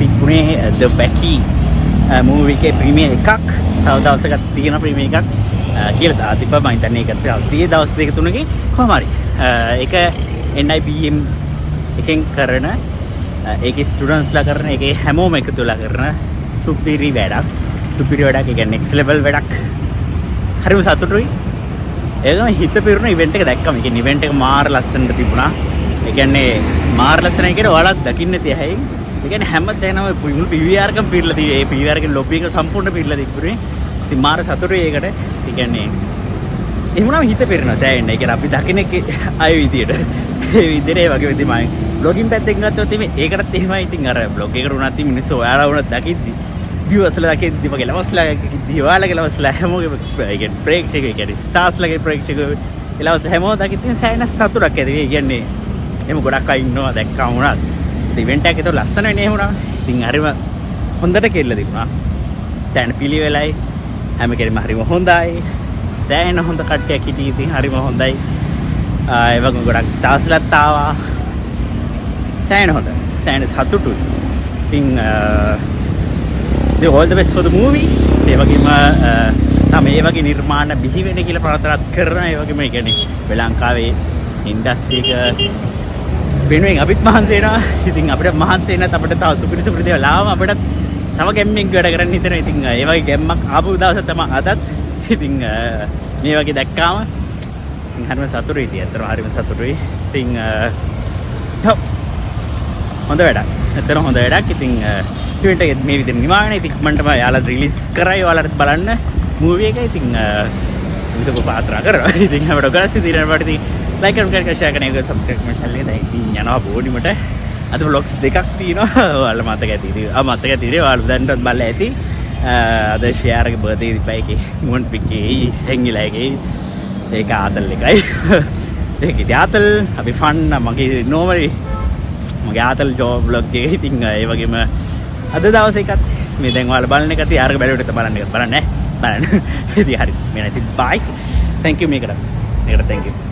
තිබුණේ The Wacky movie එකේ premier එකක්. තව දවසක් තියෙන ප්‍රීමියර් එකක් කියලා දාලා තිබ්බා. මම හිතන්නේ ඒකත් තියෙ දවස් දෙක තුනකින් කොහොම හරි. ඒක Nibm එකෙන් කරන ඒකේ ස්ටුඩන්ට්ස්ලා කරන ඒකේ හැමෝම එකතු වෙලා කරන සුපිරි වැඩක්. සුපිරි වැඩක්. ඒ කියන්නේ next level වැඩක්. හරිම සතුටුයි. ඒකම හිත පිරුණ ඉවෙන්ට් එක දැක්කම. ඒ කියන්නේ ඉවෙන්ට් එක මාර ලස්සනට තිබුණා. ඒ කියන්නේ මාර ලස්සනයි කියලා ඔයාලත් දකින්න තියයි. ඒ කියන්නේ හැමදේනම මුළු PVR එකම පිරලා තියෙයි. ඒ PVR එකේ ලොබි එක සම්පූර්ණ පිරලා තිබුණේ. ඉතින් මාර සතුටුයි ඒකට. ඒ කියන්නේ එහෙමනම් හිත පිරෙනවා සෑහෙන්න. ඒ කියන්නේ අපි දකින්න අය විදියට. ඒ විදියට ඒ වගේ වෙද්දි මම බ්ලොගින් පැත්තෙන් ගත්තොත් ඒකටත් එහෙමයි. ඉතින් අර බ්ලොග් එකට උනත් මිනිස්සු ඔයාලා උනත් දකිද්දි viewsලා දකිද්දි මගේ ලවස්ලා ඔයාලගේ ලවස්ලා හැමෝගේ ඒ කියන්නේ ප්‍රේක්ෂකයෝ කියන්නේ ස්ටාර්ස්ලාගේ ප්‍රේක්ෂකයෝ ලවස්ලා හැමෝම දකිද්දි සෑහෙන සතුටක් ඇති වෙයි. කියන්නේ එහෙම ගොඩක් අය ඉන්නවා දැක්කම උනත්. ඉවෙන්ට් එකක් ඒක ලස්සන වෙන්නේ එහෙම උනා. ඉතින් හරිම හොඳට කෙල්ල තිබුණා. සෑහෙන පිළිවෙලයි. හැම කෙනෙක්ම හරිම හොඳයි. සෑහෙන හොඳ කට්ටියක් හිටියේ. ඉතින් හරිම හොඳයි. ඒ වගේම ගොඩක් ස්ටාර්ස්ලාත් ආවා. සෑහෙන හොඳයි. සෑහෙන සතුටුයි. ඉතින් all the best for the movie. ඒ වගේම තමයි මේ වගේ නිර්මාණ බිහි වෙන්න කියලා ප්‍රාර්ථනා කරනවා. ඒ වගේම ඒ කියන්නේ ලංකාවේ ඉන්ඩස්ට්‍රි එක වෙනුවෙන් අපිත් මහන්සි වෙනවා. ඉතින් අපිට මහන්සි වෙනත් අපිට තව සුපිරි සුපිරි දේවල් ආවම අපිට තව ගැම්මෙන් වැඩ කරන්න හිතෙනවා. ඉතින් ඒ වගේ ගැම්මක් ආපු දවස තමයි අදත්. ඉතින් මේ වගේ දැක්කාම ඉතින් හරිම සතුටුයි. ඉතින් අතන හරිම සතුටුයි. ඉතින් හොඳ වැඩක්. ඇත්තටම හොඳ වැඩක්. ඉතින් ඉවෙන්ට් එක මේ විදිහට නිමාගෙන ඉක්මනටම යාලා රිලීස් කරයි. ඔයාලට බලන්න මූවි එක. ඉතින් විසක පාත්‍රා කරනවා. ඉතින් අපිට ගොඩක් සිතිරනකොට ඉතින් ලයික් කරන්න ෂෙයාර් කරන්න ඒක සබ්ස්ක්‍රයිබ් කරන්න channel එක. දැන් ඉතින් යනවා බෝඩිමට. අද vlogs දෙකක් තියෙනවා. ඔයාලා මතක ඇති ඉතින් මතක ඇති ඉතින් ඔයාලා දැන්වත් බලලා ඇති. අද ෂෙයාර් එක බර්ත්ඩේ ඉපයිකේ මුවන් පිකේ හැංගිලා එකේ ඒක ආතල් එකයි. ඒක ඉතින් ආතල් අපි ෆන් මගේ normally මගේ ආතල් ජොබ් vlog එක. ඉතින් ඒ වගේම අද දවසේ එකත් මේ දැන් ඔයාලා බලන එක තිය අරක බැලුවට බලන්න එක බලන්න ඈ බලන්න. ඉතින් හරි. මේ නැති bye. Thank you මේකට. thank you.